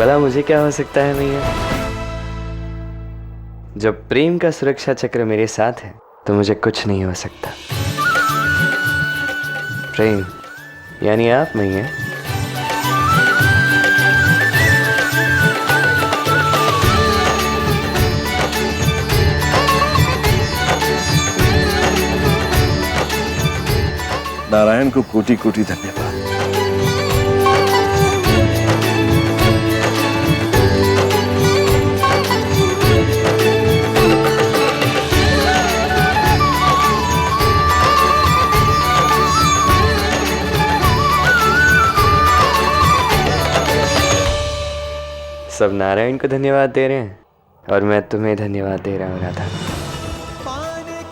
भला मुझे क्या हो सकता है भैया? जब प्रेम का सुरक्षा चक्र मेरे साथ है तो मुझे कुछ नहीं हो सकता। प्रेम यानी आप भैया। नारायण को कोटि कोटि धन्यवाद। सब नारायण को धन्यवाद दे रहे हैं और मैं तुम्हें धन्यवाद दे रहा हूँ राधा।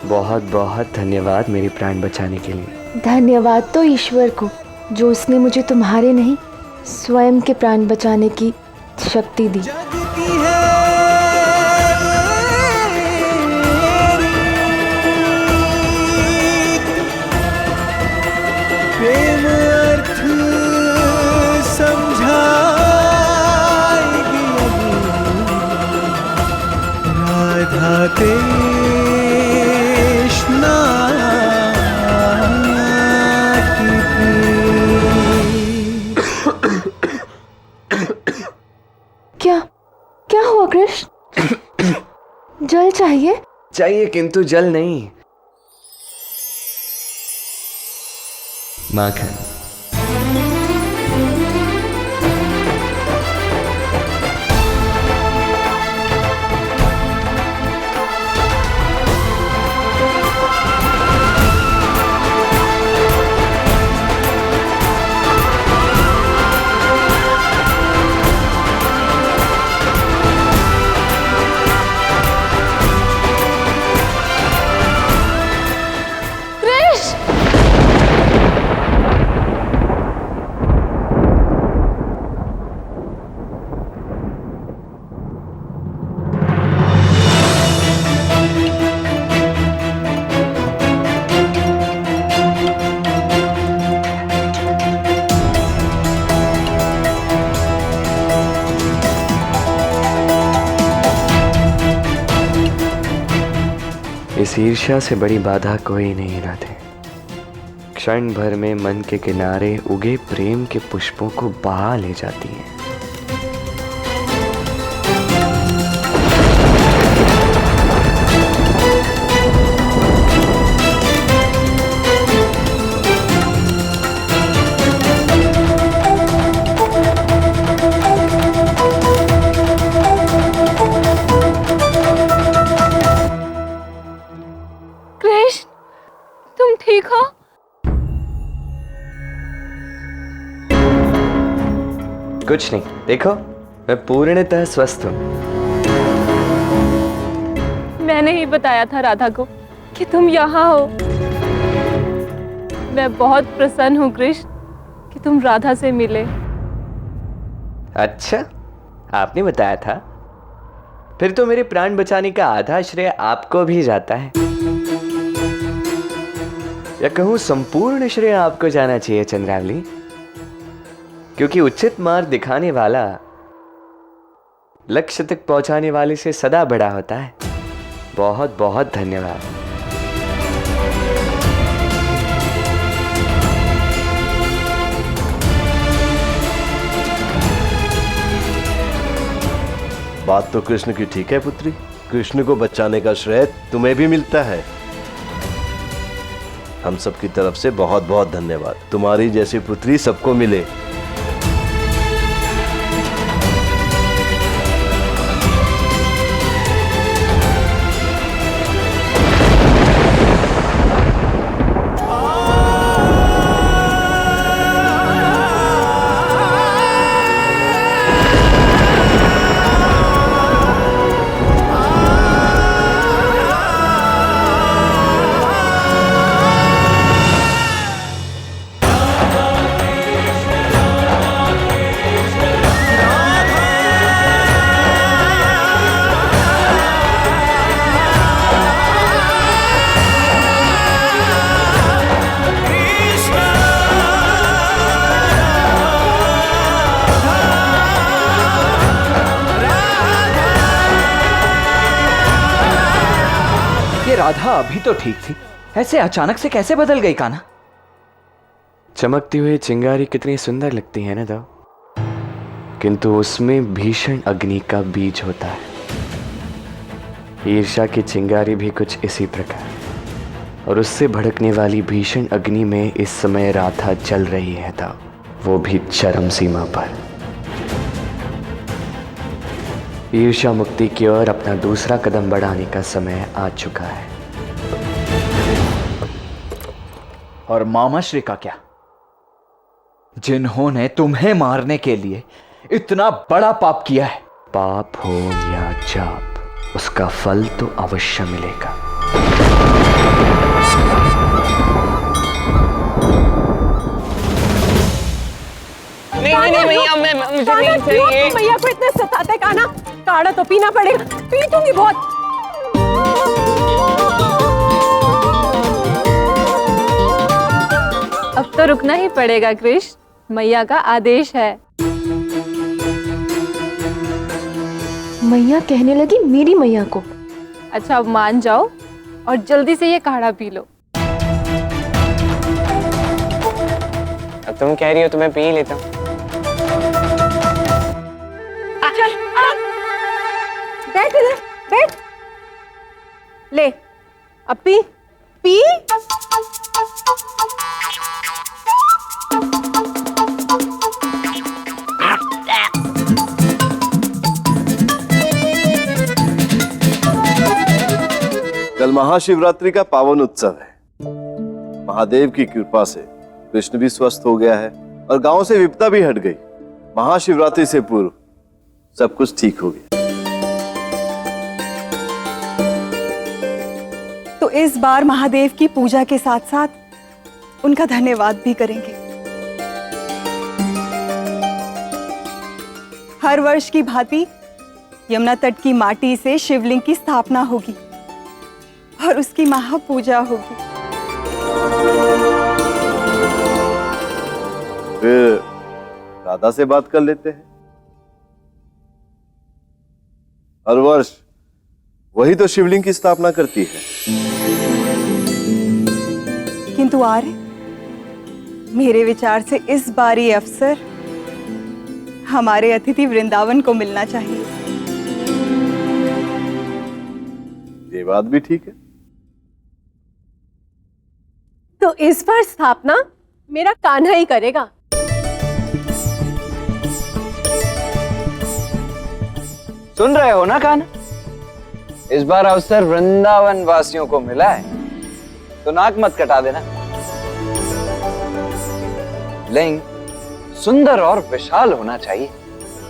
बहुत बहुत धन्यवाद मेरी प्राण बचाने के लिए। धन्यवाद तो ईश्वर को, जो उसने मुझे तुम्हारे नहीं स्वयं के प्राण बचाने की शक्ति दी। प्रेम अर्थ समझाएगी राधा कृष्णा की क्या क्या हुआ कृष्ण? जल चाहिए? चाहिए किंतु जल नहीं, माखन। इस ईर्ष्या से बड़ी बाधा कोई नहीं राधे। क्षण भर में मन के किनारे उगे प्रेम के पुष्पों को बहा ले जाती है। तुम ठीक हो? कुछ नहीं, देखो मैं पूर्णतः स्वस्थ हूँ। मैंने ही बताया था राधा को कि तुम यहाँ हो। मैं बहुत प्रसन्न हूँ कृष्ण कि तुम राधा से मिले। अच्छा, आपने बताया था? फिर तो मेरे प्राण बचाने का आधा श्रेय आपको भी जाता है, या कहूं संपूर्ण श्रेय आपको जाना चाहिए चंद्रावली, क्योंकि उचित मार्ग दिखाने वाला लक्ष्य तक पहुंचाने वाले से सदा बड़ा होता है। बहुत बहुत धन्यवाद। बात तो कृष्ण की ठीक है पुत्री। कृष्ण को बचाने का श्रेय तुम्हें भी मिलता है। हम सबकी तरफ से बहुत बहुत धन्यवाद। तुम्हारी जैसी पुत्री सबको मिले। राधा अभी तो ठीक थी, ऐसे अचानक से कैसे बदल गई कान्हा? चमकती हुई चिंगारी कितनी सुंदर लगती है ना दाऊ, किंतु उसमें भीषण अग्नि का बीज होता है। ईर्ष्या की चिंगारी भी कुछ इसी प्रकार, और उससे भड़कने वाली भीषण अग्नि में इस समय राधा जल रही है दाऊ, वो भी चरम सीमा पर। ईर्ष्या मुक्ति की ओर अपना दूसरा कदम बढ़ाने का समय आ चुका है। और मामा श्री का क्या, जिन्होंने तुम्हें मारने के लिए इतना बड़ा पाप किया है? पाप हो या जाप, उसका फल तो अवश्य मिलेगा। नहीं भैया, मुझे नहीं चाहिए। भैया को इतना सताते कान्हा, काढ़ा तो पीना पड़ेगा, पी दूंगी बहुत। अब तो रुकना ही पड़ेगा कृष्ण, मैया का आदेश है। मैया कहने लगी मेरी मैया को। अच्छा अब मान जाओ और जल्दी से ये काढ़ा पी लो। अब तुम कह रही हो तो मैं पी लेता हूँ। चल बैठ इधर, बैठ। ले अब पी पी। कल महाशिवरात्रि का पावन उत्सव है। महादेव की कृपा से कृष्ण भी स्वस्थ हो गया है और गांव से विपदा भी हट गई। महाशिवरात्रि से पूर्व सब कुछ ठीक हो गया। तो इस बार महादेव की पूजा के साथ साथ उनका धन्यवाद भी करेंगे। हर वर्ष की भांति यमुना तट की माटी से शिवलिंग की स्थापना होगी और उसकी महापूजा होगी। फिर राधा से बात कर लेते हैं। हर वर्ष वही तो शिवलिंग की स्थापना करती है। किंतु आर्य, मेरे विचार से इस बार ये अवसर हमारे अतिथि वृंदावन को मिलना चाहिए। ये बात भी ठीक है। तो इस बार स्थापना मेरा कान्हा ही करेगा। सुन रहे हो ना कान्हा, इस बार अवसर वृंदावन वासियों को मिला है, तो नाक मत कटा देना। लिंग सुंदर और विशाल होना चाहिए।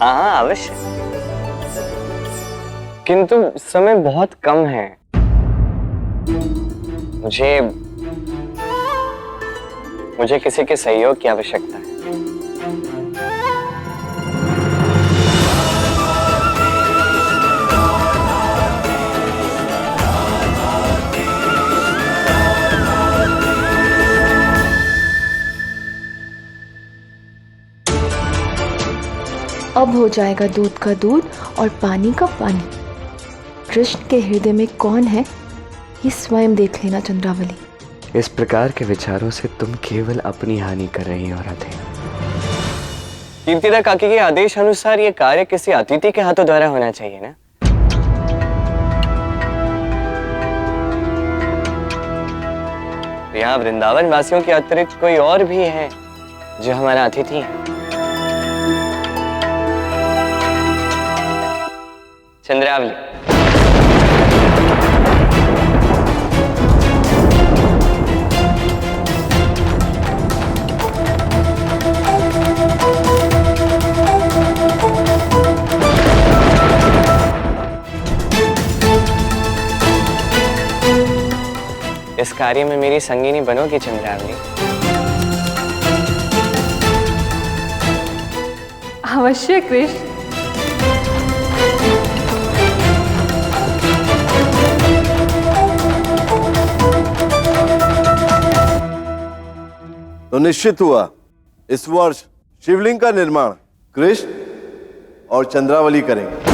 हाँ अवश्य, किंतु समय बहुत कम है। मुझे किसी के सहयोग की आवश्यकता है। अब हो जाएगा दूध का दूध और पानी का पानी। कृष्ण के हृदय में कौन है ये स्वयं देख लेना चंद्रावली। इस प्रकार के विचारों से तुम केवल अपनी हानि कर रही हो राधे। कीर्तिदा काकी के आदेश अनुसार ये कार्य किसी अतिथि के हाथों द्वारा होना चाहिए ना। यहाँ वृंदावन वासियों के अतिरिक्त कोई और भी है जो हमारा अतिथि है। चंद्रावली, इस कार्य में मेरी संगिनी बनोगी चंद्रावली? अवश्य कृष्ण। तो निश्चित हुआ, इस वर्ष शिवलिंग का निर्माण कृष्ण और चंद्रावली करेंगे।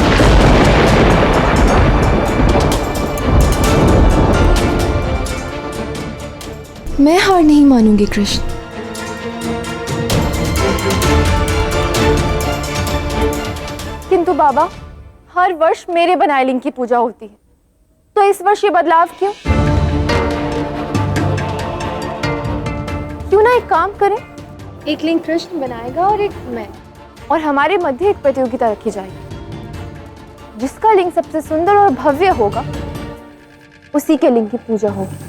मैं हार नहीं मानूंगी कृष्ण। किंतु बाबा, हर वर्ष मेरे बनाए लिंग की पूजा होती है, तो इस वर्ष ये बदलाव क्यों? क्यों ना एक काम करें, एक लिंग कृष्ण बनाएगा और एक मैं, और हमारे मध्य एक प्रतियोगिता रखी जाएगी। जिसका लिंग सबसे सुंदर और भव्य होगा, उसी के लिंग की पूजा होगी।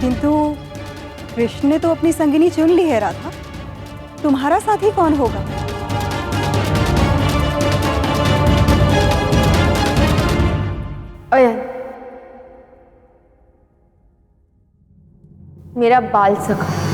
किंतु कृष्ण ने तो अपनी संगिनी चुन ली है राधा, तुम्हारा साथी कौन होगा? अयन, मेरा बाल सखा।